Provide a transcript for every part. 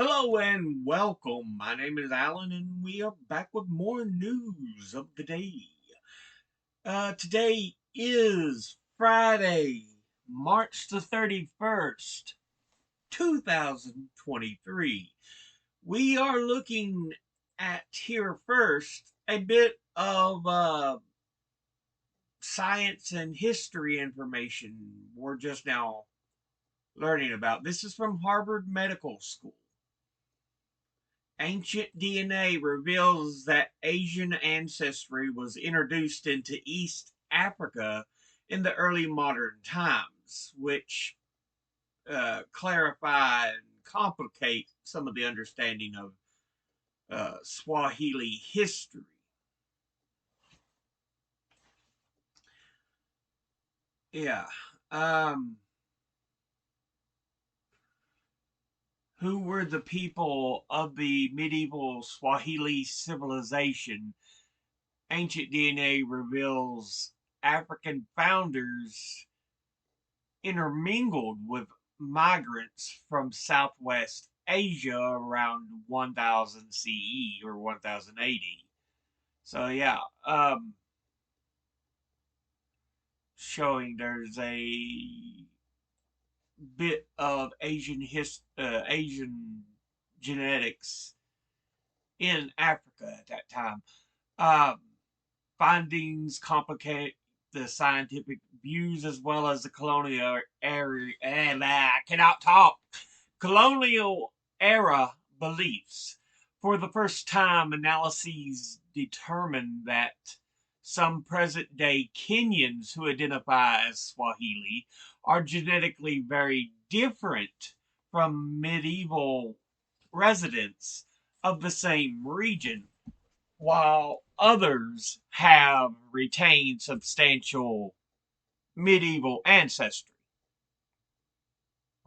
Hello and welcome. My name is Alan, and we are back with more news of the day. Today is Friday, March the 31st, 2023. We are looking at here first a bit of science and history information we're just now learning about. This is from Harvard Medical School. Ancient DNA reveals that Asian ancestry was introduced into East Africa in the early modern times, which clarify and complicate some of the understanding of Swahili history. Yeah. Um, who were the people of the medieval Swahili civilization? Ancient DNA reveals African founders intermingled with migrants from Southwest Asia around 1000 CE or 1080. So yeah, showing there's a bit of Asian genetics in Africa at that time. Um, Findings complicate the scientific views as well as the colonial area. And I cannot talk. Colonial era beliefs. For the first time, analyses determined that some present day Kenyans who identify as Swahili are genetically very different from medieval residents of the same region, while others have retained substantial medieval ancestry.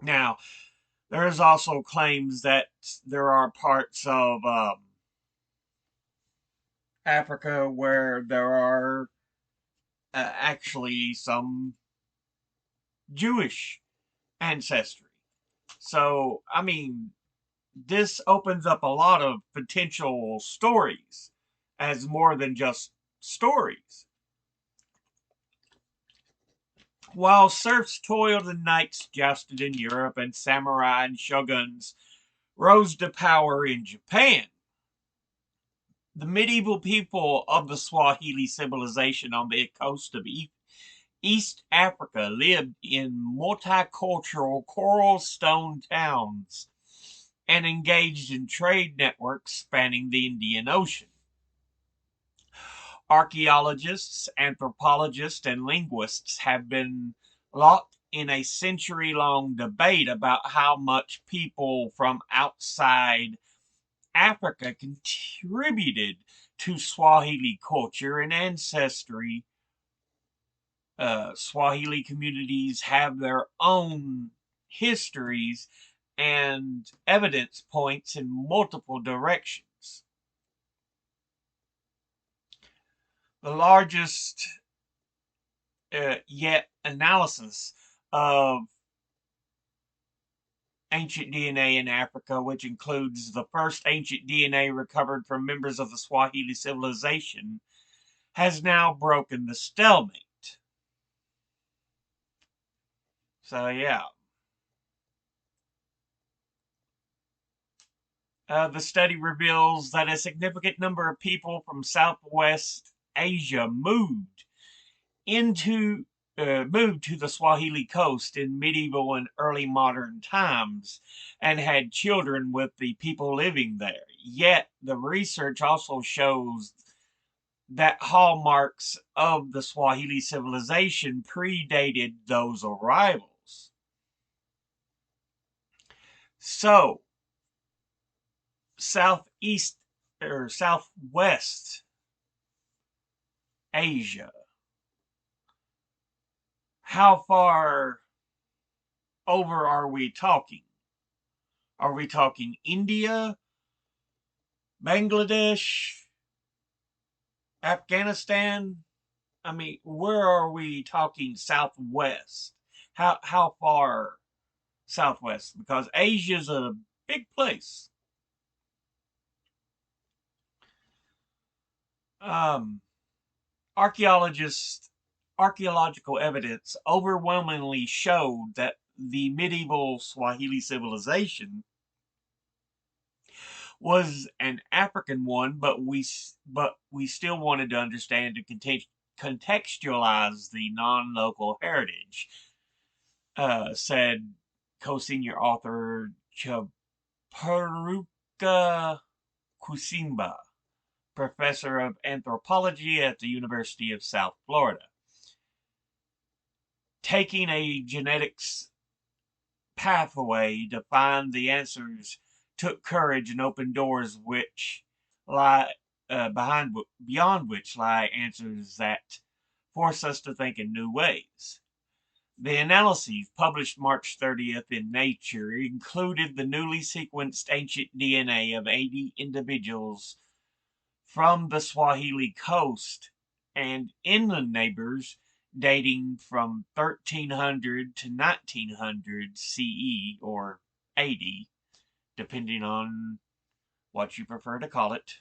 Now, there's also claims that there are parts of Africa where there are actually some Jewish ancestry. So, I mean, this opens up a lot of potential stories as more than just stories. While serfs toiled and knights jousted in Europe and samurai and shoguns rose to power in Japan, the medieval people of the Swahili civilization on the coast of East Africa lived in multicultural coral stone towns and engaged in trade networks spanning the Indian Ocean. Archaeologists, anthropologists, and linguists have been locked in a century long debate about how much people from outside Africa contributed to Swahili culture and ancestry. Swahili communities have their own histories, and evidence points in multiple directions. The largest yet analysis of ancient DNA in Africa, which includes the first ancient DNA recovered from members of the Swahili civilization, has now broken the stalemate. So, yeah. The study reveals that a significant number of people from Southwest Asia into moved to the Swahili coast in medieval and early modern times and had children with the people living there. Yet the research also shows that hallmarks of the Swahili civilization predated those arrivals. So, southeast or southwest Asia. How far over are we talking? Are we talking India, Bangladesh, Afghanistan? I mean, where are we talking southwest? How far southwest? Because Asia's a big place. Um, archaeologists Archaeological evidence overwhelmingly showed that the medieval Swahili civilization was an African one, but we still wanted to understand and contextualize the non-local heritage, said co-senior author Chaparuka Kusimba, professor of anthropology at the University of South Florida. Taking a genetics pathway to find the answers took courage and opened doors which lie beyond which lie answers that force us to think in new ways. The analyses published March 30th in Nature included the newly sequenced ancient DNA of 80 individuals from the Swahili coast and inland neighbors dating from 1300 to 1900 CE or 80, depending on what you prefer to call it.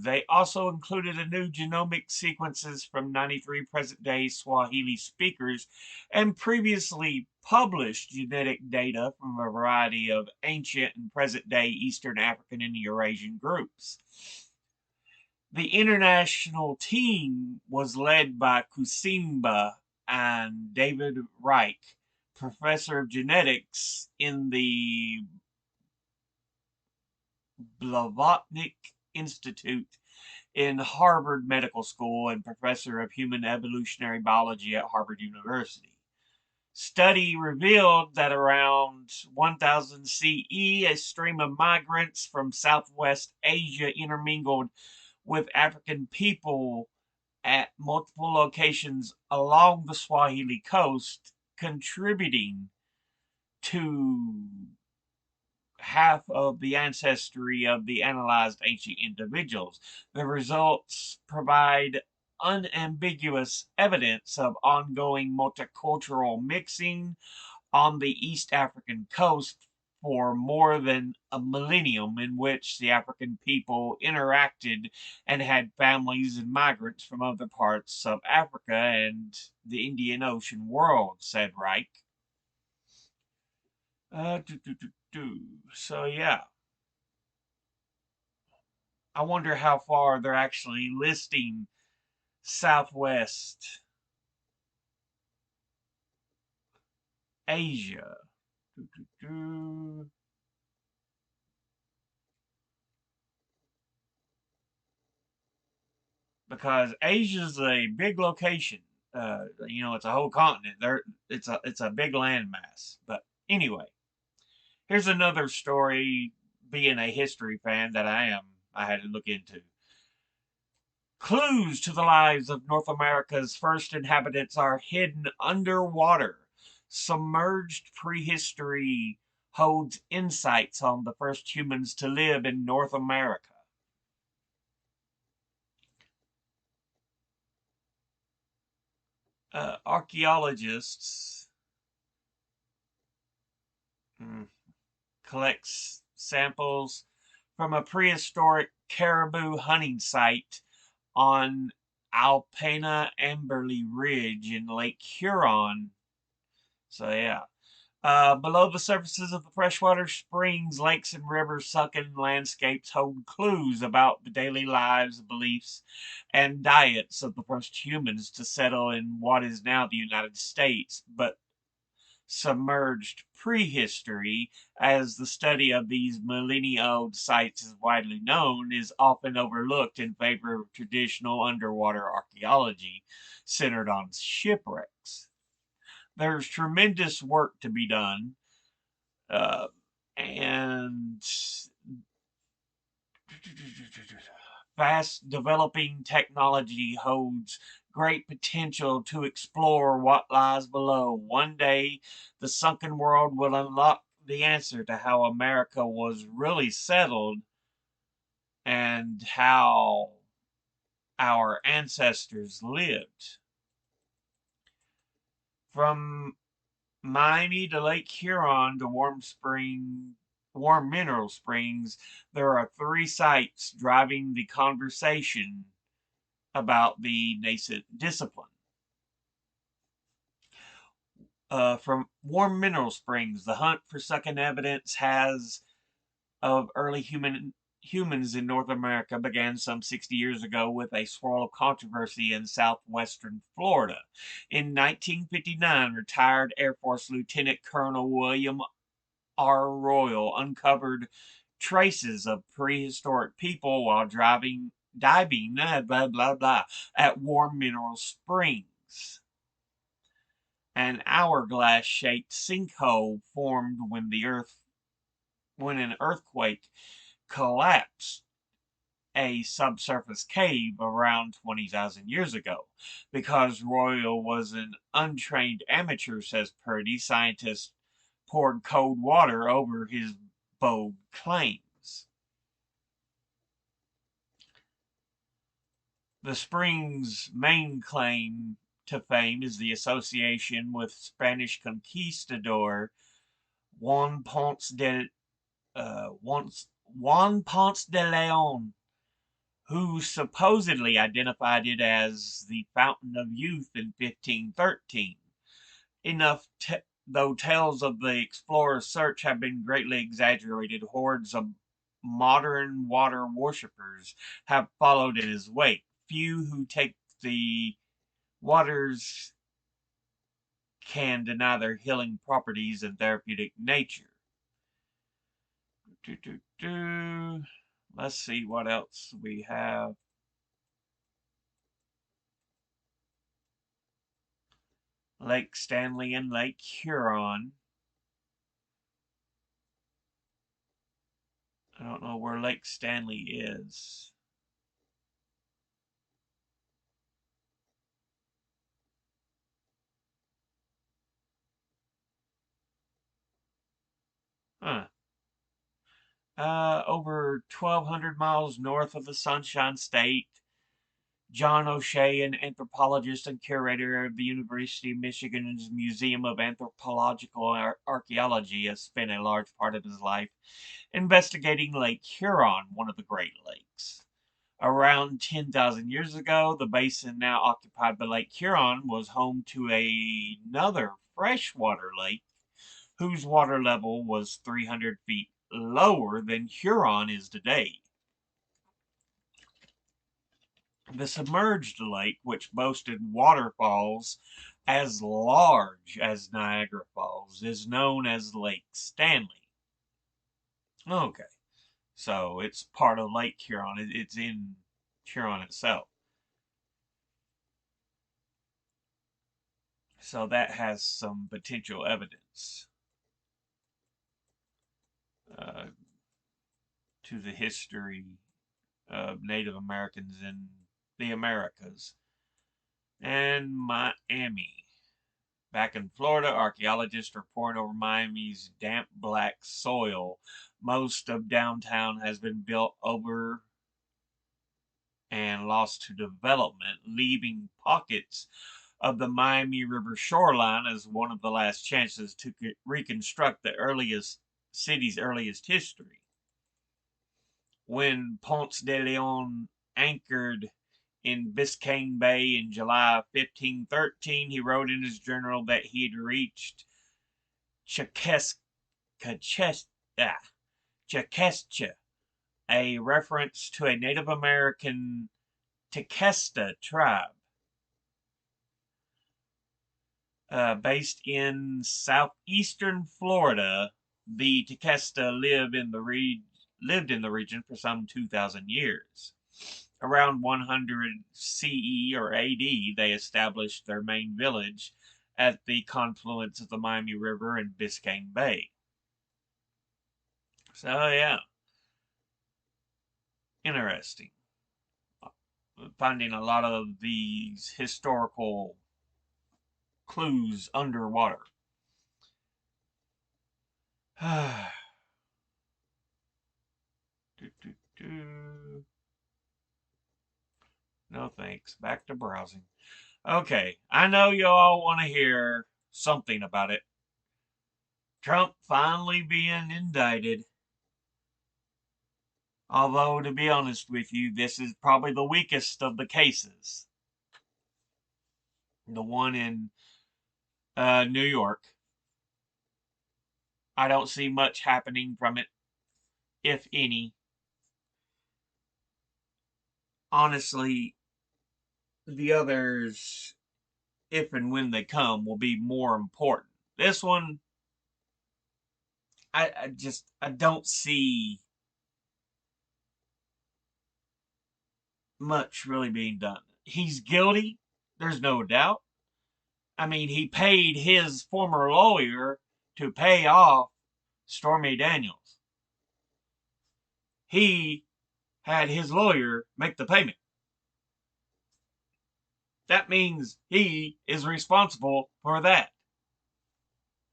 They also included a new genomic sequences from 93 present-day Swahili speakers and previously published genetic data from a variety of ancient and present-day Eastern African and Eurasian groups. The international team was led by Kusimba and David Reich, professor of genetics in the Blavatnik Institute in Harvard Medical School and professor of human evolutionary biology at Harvard University. Study revealed that around 1000 CE, a stream of migrants from Southwest Asia intermingled with African people at multiple locations along the Swahili coast, contributing to half of the ancestry of the analyzed ancient individuals. The results provide unambiguous evidence of ongoing multicultural mixing on the East African coast for more than a millennium, in which the African people interacted and had families and migrants from other parts of Africa and the Indian Ocean world, said Reich. Uh, do, do, do, So yeah, I wonder how far they're actually listing Southwest Asia. Do, do, do. Because Asia's a big location. It's a whole continent. It's a big landmass. But anyway, here's another story. Being a history fan that I am, I had to look into. Clues to the lives of North America's first inhabitants are hidden underwater. Submerged prehistory holds insights on the first humans to live in North America. Archaeologists mm, collects samples from a prehistoric caribou hunting site on Alpena Amberley Ridge in Lake Huron. So yeah. Below the surfaces of the freshwater springs, lakes, and rivers, sunken landscapes hold clues about the daily lives, beliefs, and diets of the first humans to settle in what is now the United States, but submerged prehistory, as the study of these millennia-old sites is widely known, is often overlooked in favor of traditional underwater archaeology centered on shipwrecks. There's tremendous work to be done, uh, and fast developing technology holds great potential to explore what lies below. One day, the sunken world will unlock the answer to how America was really settled and how our ancestors lived. From Miami to Lake Huron to Warm Mineral Springs, there are three sites driving the conversation about the nascent discipline. From Warm Mineral Springs, the hunt for second evidence has of early humans in North America began some 60 years ago with a swirl of controversy in southwestern Florida. In 1959, retired Air Force Lieutenant Colonel William R. Royal uncovered traces of prehistoric people while diving, blah blah blah, at Warm Mineral Springs. An hourglass-shaped sinkhole formed when an earthquake collapsed a subsurface cave around 20,000 years ago. Because Royal was an untrained amateur, says Purdy, scientists poured cold water over his bold claims. The spring's main claim to fame is the association with Spanish conquistador Juan Ponce de Juan Ponce de Leon, who supposedly identified it as the Fountain of Youth in 1513. Though tales of the explorer's search have been greatly exaggerated, hordes of modern water worshippers have followed in his wake. Few who take the waters can deny their healing properties and therapeutic nature. Do, do, do. Let's see what else we have. Lake Stanley and Lake Huron. I don't know where Lake Stanley is. Huh. Over 1,200 miles north of the Sunshine State, John O'Shea, an anthropologist and curator of the University of Michigan's Museum of Anthropological Archaeology, has spent a large part of his life investigating Lake Huron, one of the Great Lakes. Around 10,000 years ago, the basin now occupied by Lake Huron was home to another freshwater lake whose water level was 300 feet lower than Huron is today. The submerged lake, which boasted waterfalls as large as Niagara Falls, is known as Lake Stanley. Okay, so it's part of Lake Huron. It's in Huron itself. So that has some potential evidence uh, to the history of Native Americans in the Americas. And Miami. Back in Florida, archaeologists are poring over Miami's damp black soil. Most of downtown has been built over and lost to development, leaving pockets of the Miami River shoreline as one of the last chances to reconstruct the city's earliest history. When Ponce de Leon anchored in Biscayne Bay in July 1513, he wrote in his journal that he had reached Chakescha, a reference to a Native American Tequesta tribe based in southeastern Florida. The Tequesta lived in the region for some 2,000 years. Around 100 CE or AD, they established their main village at the confluence of the Miami River and Biscayne Bay. So, yeah, interesting. Finding a lot of these historical clues underwater. do, do, do. No thanks. Back to browsing. Okay, I know you all want to hear something about it. Trump finally being indicted. Although, to be honest with you, this is probably the weakest of the cases. The one in New York. I don't see much happening from it, if any. Honestly, the others, if and when they come, will be more important. This one, I don't see much really being done. He's guilty, there's no doubt. I mean, he paid his former lawyer to pay off Stormy Daniels. He had his lawyer make the payment. That means he is responsible for that.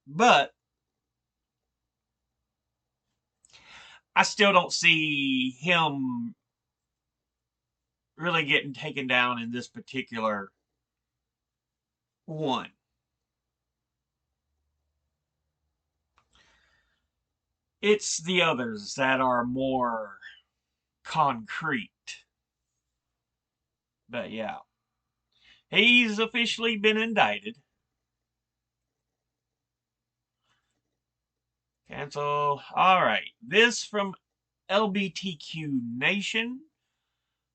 But I still don't see him really getting taken down in this particular one. It's the others that are more concrete. But yeah, he's officially been indicted. Cancel. All right. This from LBTQ Nation.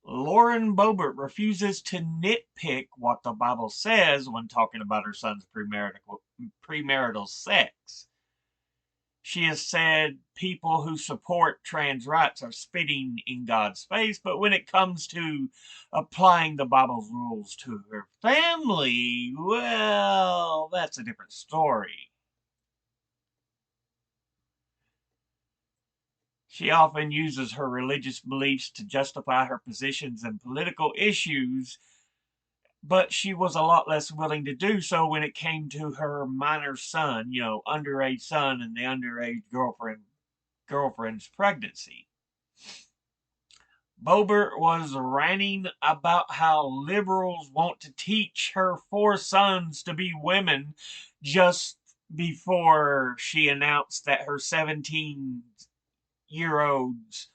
Lauren Boebert refuses to nitpick what the Bible says when talking about her son's premarital sex. She has said people who support trans rights are spitting in God's face, but when it comes to applying the Bible's rules to her family, well, that's a different story. She often uses her religious beliefs to justify her positions in political issues, but she was a lot less willing to do so when it came to her minor son, underage son and the underage girlfriend's pregnancy. Boebert was ranting about how liberals want to teach her 4 sons to be women just before she announced that her 17-year-old's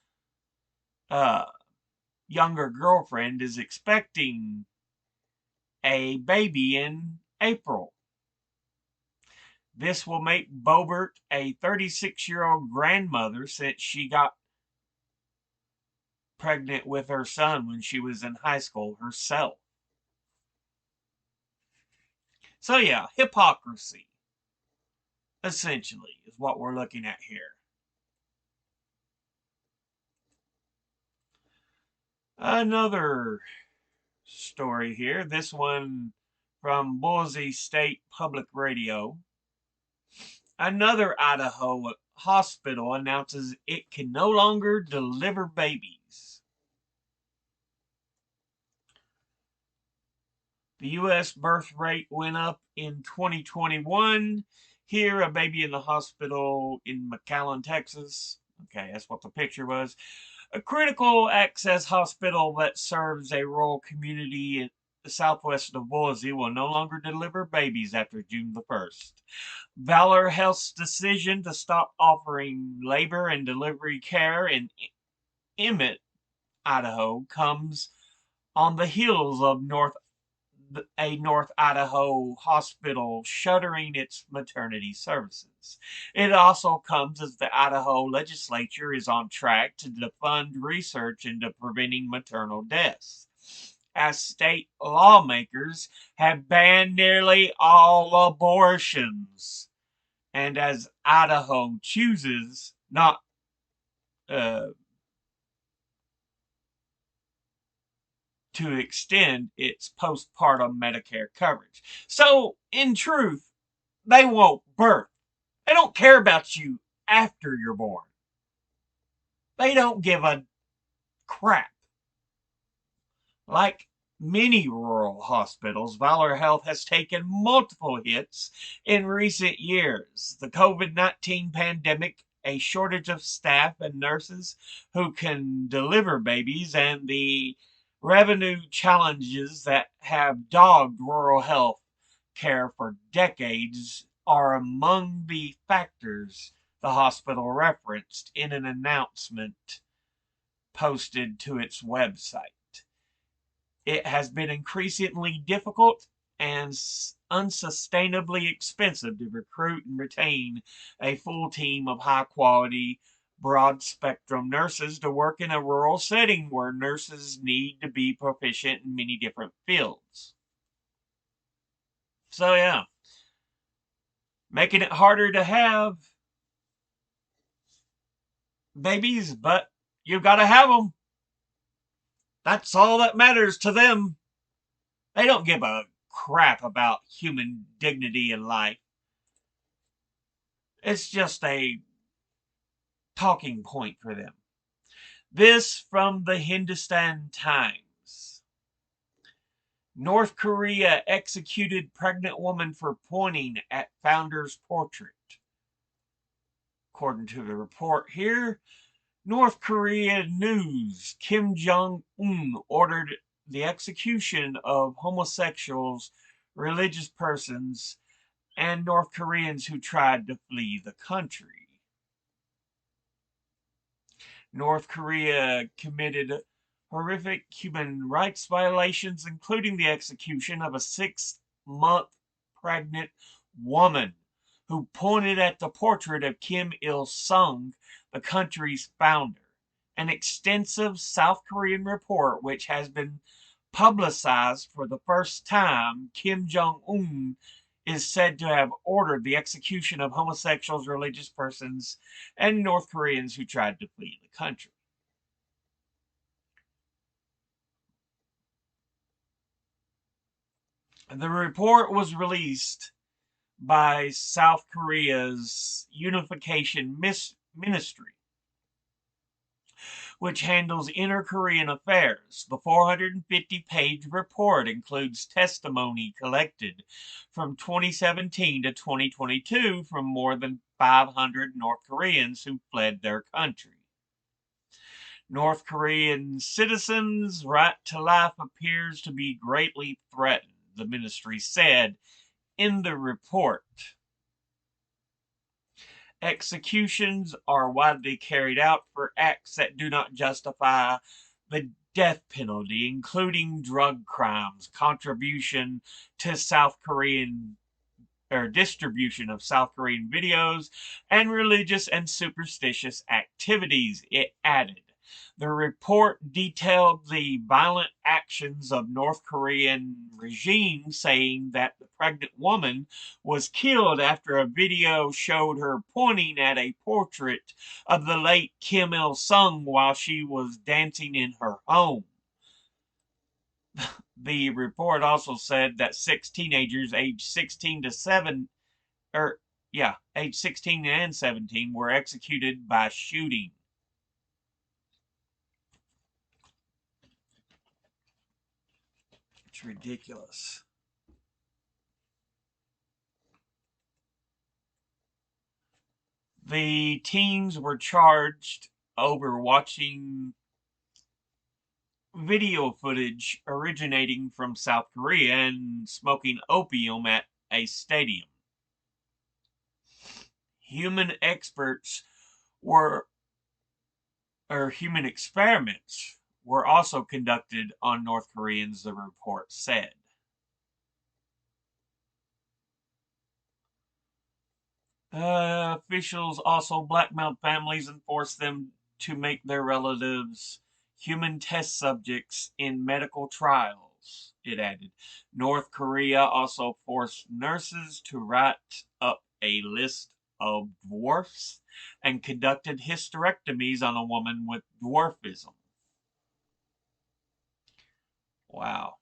younger girlfriend is expecting a baby in April. This will make Boebert a 36-year-old grandmother since she got pregnant with her son when she was in high school herself. So yeah, hypocrisy, essentially, is what we're looking at here. Another story here, this one from Boise State Public Radio. Another Idaho hospital announces it can no longer deliver babies. The U.S. birth rate went up in 2021. Here, a baby in the hospital in McAllen, Texas. Okay, that's what the picture was. A critical access hospital that serves a rural community in the southwest of Boise will no longer deliver babies after June the 1st. Valor Health's decision to stop offering labor and delivery care in Emmett, Idaho, comes on the heels of a North Idaho hospital shuttering its maternity services. It also comes as the Idaho legislature is on track to defund research into preventing maternal deaths, as state lawmakers have banned nearly all abortions, and as Idaho chooses not to extend its postpartum Medicare coverage. So, in truth, they won't birth. They don't care about you after you're born. They don't give a crap. Like many rural hospitals, Valor Health has taken multiple hits in recent years. The COVID-19 pandemic, a shortage of staff and nurses who can deliver babies, and the revenue challenges that have dogged rural health care for decades are among the factors the hospital referenced in an announcement posted to its website. It has been increasingly difficult and unsustainably expensive to recruit and retain a full team of high quality, broad spectrum nurses to work in a rural setting where nurses need to be proficient in many different fields. So, yeah, making it harder to have babies, but you gotta have them. That's all that matters to them. They don't give a crap about human dignity and life. It's just a talking point for them. This from the Hindustan Times. North Korea executed pregnant woman for pointing at founder's portrait. According to the report here, North Korea news, Kim Jong-un ordered the execution of homosexuals, religious persons, and North Koreans who tried to flee the country. North Korea committed horrific human rights violations, including the execution of a 6-month pregnant woman who pointed at the portrait of Kim Il sung, the country's founder. An extensive South Korean report, which has been publicized for the first time, Kim Jong-un is said to have ordered the execution of homosexuals, religious persons, and North Koreans who tried to flee the country. The report was released by South Korea's Unification Ministry, which handles inter-Korean affairs. The 450-page report includes testimony collected from 2017 to 2022 from more than 500 North Koreans who fled their country. North Korean citizens' right to life appears to be greatly threatened, the ministry said in the report. Executions are widely carried out for acts that do not justify the death penalty, including drug crimes, contribution to South Korean or distribution of South Korean videos, and religious and superstitious activities, it added. The report detailed the violent actions of North Korean regime, saying that the pregnant woman was killed after a video showed her pointing at a portrait of the late Kim Il sung while she was dancing in her home. The report also said that 6 teenagers aged 16 to 7 age 16 and 17 were executed by shooting. It's ridiculous. The teens were charged over watching video footage originating from South Korea and smoking opium at a stadium. Human experts human experiments were also conducted on North Koreans, the report said. Officials also blackmailed families and forced them to make their relatives human test subjects in medical trials, it added. North Korea also forced nurses to write up a list of dwarfs and conducted hysterectomies on a woman with dwarfism. Wow.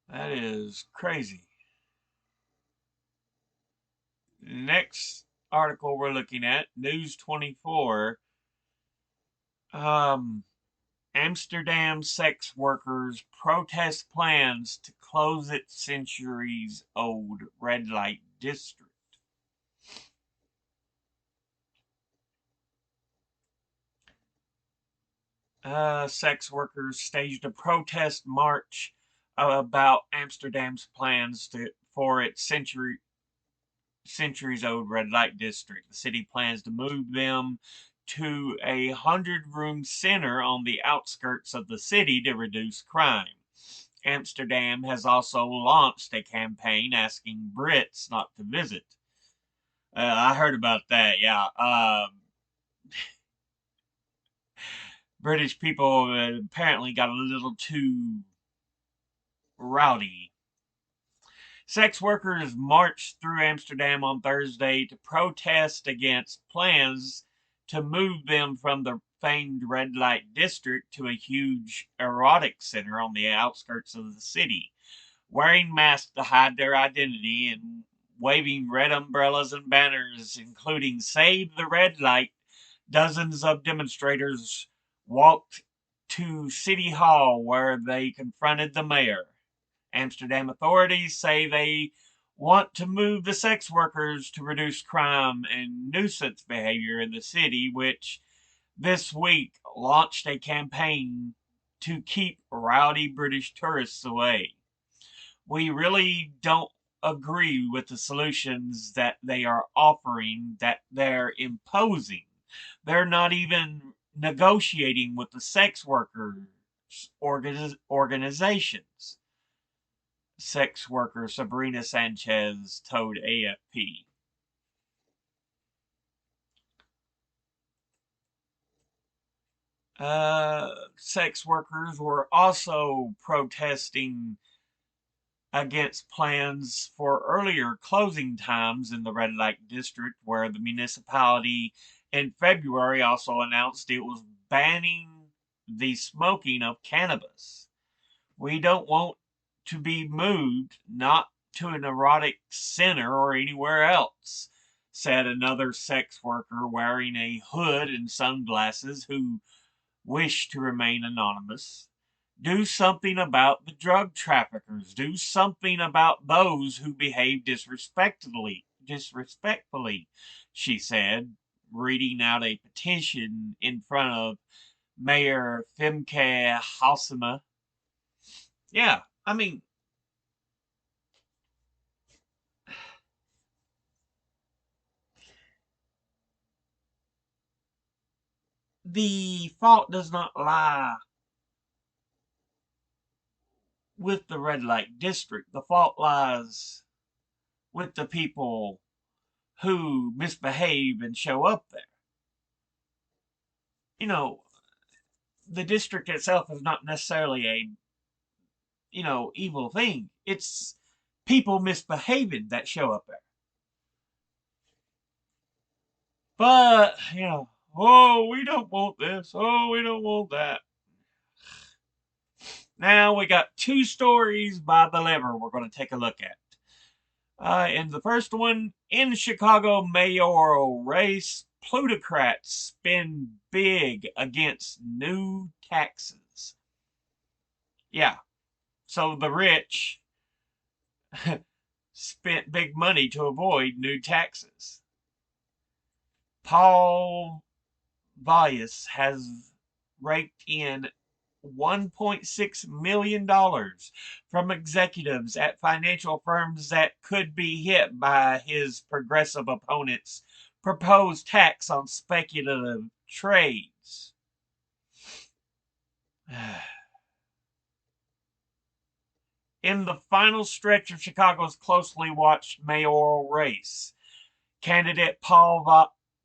That is crazy. Next article we're looking at, News 24. Amsterdam sex workers protest plans to close its centuries-old red light district. Sex workers staged a protest march about Amsterdam's plans for its centuries-old red light district. The city plans to move them to a 100-room center on the outskirts of the city to reduce crime. Amsterdam has also launched a campaign asking Brits not to visit. I heard about that, yeah. British people apparently got a little too rowdy. Sex workers marched through Amsterdam on Thursday to protest against plans to move them from the famed red light district to a huge erotic center on the outskirts of the city. Wearing masks to hide their identity and waving red umbrellas and banners, including Save the Red Light, dozens of demonstrators walked to City Hall where they confronted the mayor. Amsterdam authorities say they want to move the sex workers to reduce crime and nuisance behavior in the city, which this week launched a campaign to keep rowdy British tourists away. We really don't agree with the solutions that they are offering, that they're imposing. They're not even negotiating with the sex workers organizations. Sex worker Sabrina Sanchez told AFP. Sex workers were also protesting against plans for earlier closing times in the red light district, where the municipality in February also announced it was banning the smoking of cannabis. We don't want to be moved, not to an erotic center or anywhere else, said another sex worker wearing a hood and sunglasses who wished to remain anonymous. Do something about the drug traffickers. Do something about those who behave disrespectfully, she said, reading out a petition in front of Mayor Femke Halsema. Yeah, I mean, the fault does not lie with the red light district. The fault lies with the people who misbehave and show up there. You know, the district itself is not necessarily a, evil thing. It's people misbehaving that show up there. But, oh, we don't want this. Oh, we don't want that. Now we got two stories by the lever we're going to take a look at. In the first one, in Chicago mayoral race, plutocrats spin big against new taxes. Yeah, so the rich spent big money to avoid new taxes. Paul Vallis has raked in $1.6 million from executives at financial firms that could be hit by his progressive opponent's proposed tax on speculative trades. In the final stretch of Chicago's closely watched mayoral race, candidate Paul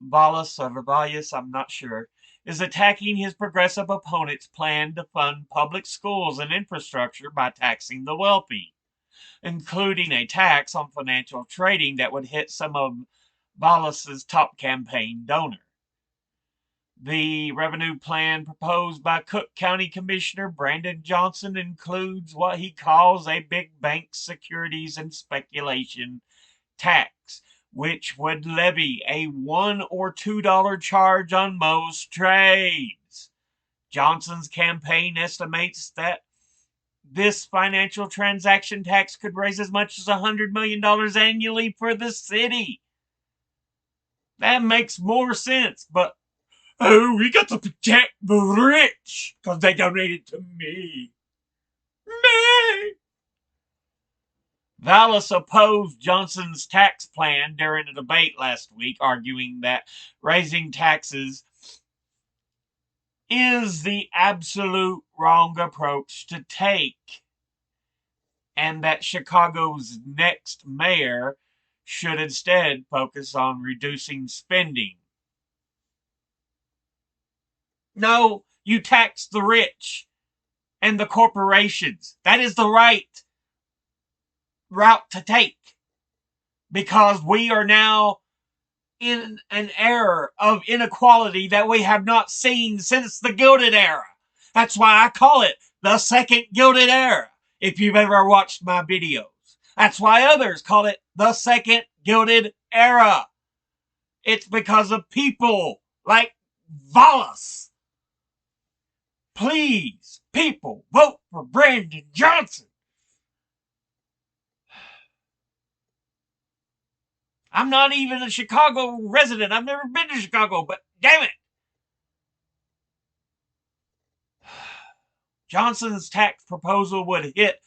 Vallis, or Vallis, I'm not sure, is attacking his progressive opponent's plan to fund public schools and infrastructure by taxing the wealthy, including a tax on financial trading that would hit some of Vallis's top campaign donor. The revenue plan proposed by Cook County Commissioner Brandon Johnson includes what he calls a big bank securities and speculation tax, which would levy a $1 or $2 charge on most trades. Johnson's campaign estimates that this financial transaction tax could raise as much as $100 million annually for the city. That makes more sense, but Oh, we got to protect the rich because they donated to me. Me. Vallis opposed Johnson's tax plan during a debate last week, arguing that raising taxes is the absolute wrong approach to take, and that Chicago's next mayor should instead focus on reducing spending. No, you tax the rich and the corporations. That is the right route to take because we are now in an era of inequality that we have not seen since the Gilded Era. That's why I call it the second Gilded Era, if you've ever watched my videos. That's why others call it the second Gilded Era. It's because of people like Vallis. Please, people, vote for Brandon Johnson. I'm not even a Chicago resident. I've never been to Chicago, but damn it. Johnson's tax proposal would hit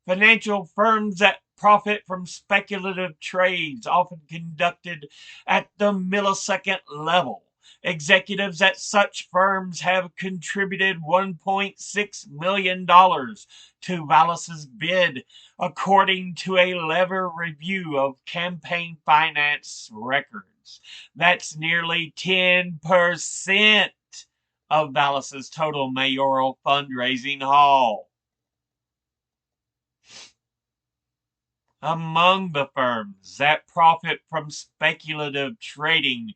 financial firms that profit from speculative trades, often conducted at the millisecond level. Executives at such firms have contributed $1.6 million to Vallis's bid, according to a Lever review of campaign finance records. That's nearly 10% of Vallis's total mayoral fundraising haul. Among the firms that profit from speculative trading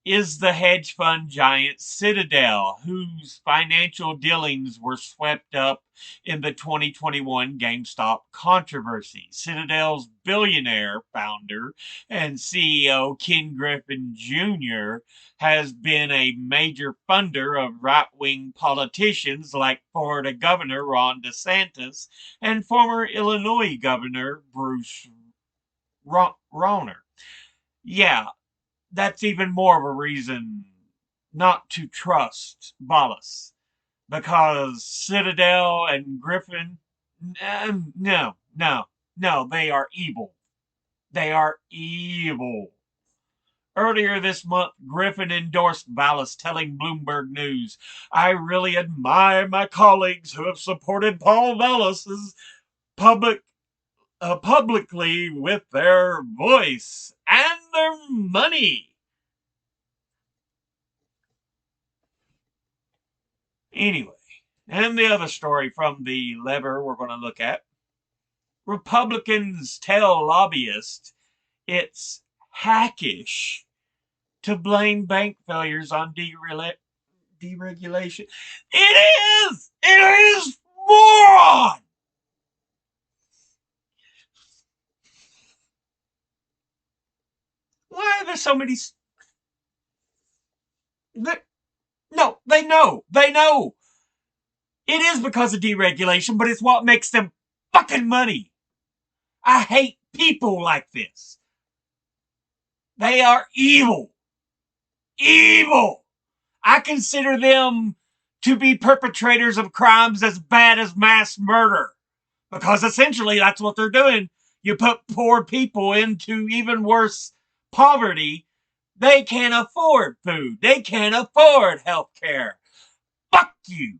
is the hedge fund giant Citadel, whose financial dealings were swept up in the 2021 GameStop controversy. Citadel's billionaire founder and CEO Ken Griffin Jr. has been a major funder of right-wing politicians like Florida Governor Ron DeSantis and former Illinois Governor Bruce Rauner. Yeah, that's even more of a reason not to trust Vallis because Citadel and Griffin, no, they are evil. They are evil. Earlier this month, Griffin endorsed Vallis, telling Bloomberg News, I really admire my colleagues who have supported Paul Vallis's publicly with their voice and their money. Anyway, and the other story from the Lever we're going to look at. Republicans tell lobbyists it's hackish to blame bank failures on deregulation. It is! It is moron! Why are there so many... No, they know. They know. It is because of deregulation, but it's what makes them fucking money. I hate people like this. They are evil. Evil. I consider them to be perpetrators of crimes as bad as mass murder. Because essentially that's what they're doing. You put poor people into even worse poverty. They can't afford food. They can't afford health care. Fuck you.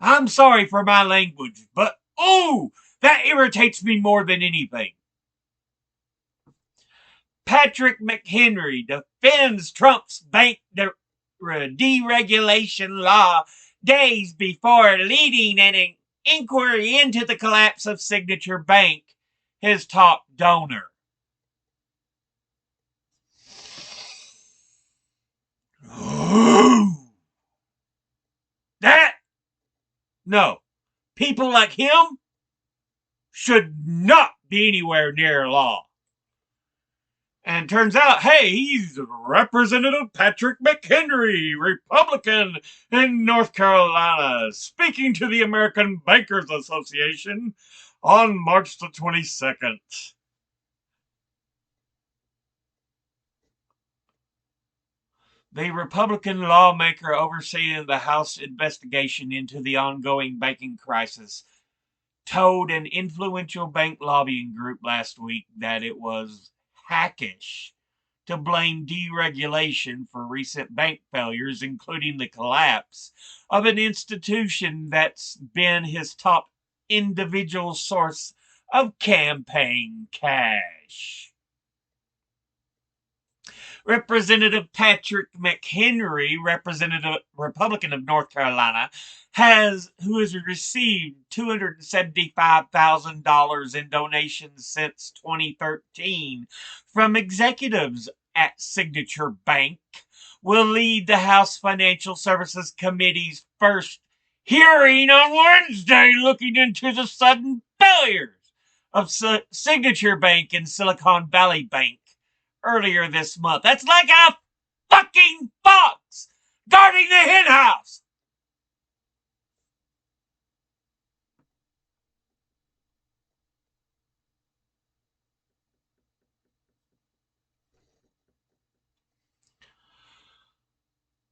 I'm sorry for my language, but ooh, that irritates me more than anything. Patrick McHenry defends Trump's bank deregulation law days before leading an inquiry into the collapse of Signature Bank, his top donor. That? No. People like him should not be anywhere near law. And turns out, hey, he's Representative Patrick McHenry, Republican in North Carolina, speaking to the American Bankers Association on March the 22nd. The Republican lawmaker overseeing the House investigation into the ongoing banking crisis told an influential bank lobbying group last week that it was hackish to blame deregulation for recent bank failures, including the collapse of an institution that's been his top individual source of campaign cash. Representative Patrick McHenry, Representative Republican of North Carolina, who has received $275,000 in donations since 2013 from executives at Signature Bank, will lead the House Financial Services Committee's first hearing on Wednesday, looking into the sudden failures of Signature Bank and Silicon Valley Bank earlier this month. That's like a fucking fox guarding the henhouse.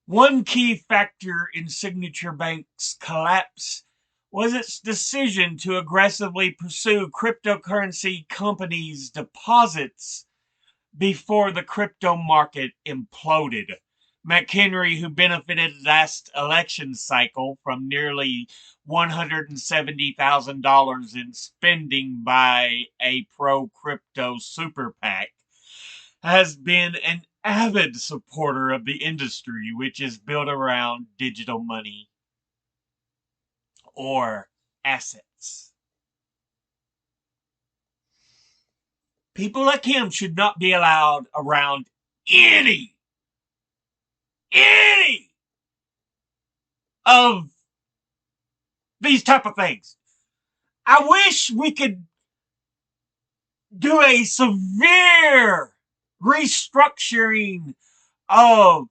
One key factor in Signature Bank's collapse was its decision to aggressively pursue cryptocurrency companies' deposits before the crypto market imploded. McHenry, who benefited last election cycle from nearly $170,000 in spending by a pro crypto super PAC, has been an avid supporter of the industry, which is built around digital money or assets. People like him should not be allowed around any of these type of things. I wish we could do a severe restructuring of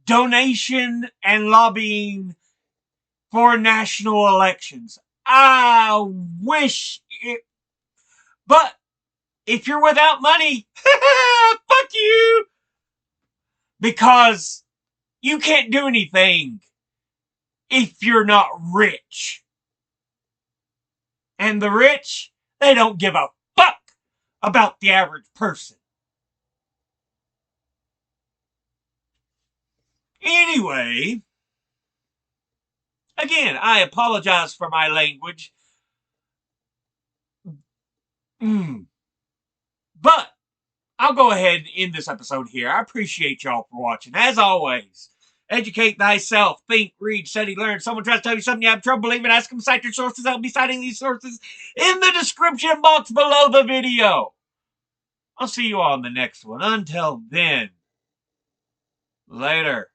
donation and lobbying for national elections. I wish it, but if you're without money, fuck you, because you can't do anything if you're not rich. And the rich, they don't give a fuck about the average person. Anyway, again, I apologize for my language. But I'll go ahead and end this episode here. I appreciate y'all for watching. As always, educate thyself, think, read, study, learn. Someone tries to tell you something you have trouble believing, ask them, cite your sources. I'll be citing these sources in the description box below the video. I'll see you all in the next one. Until then, later.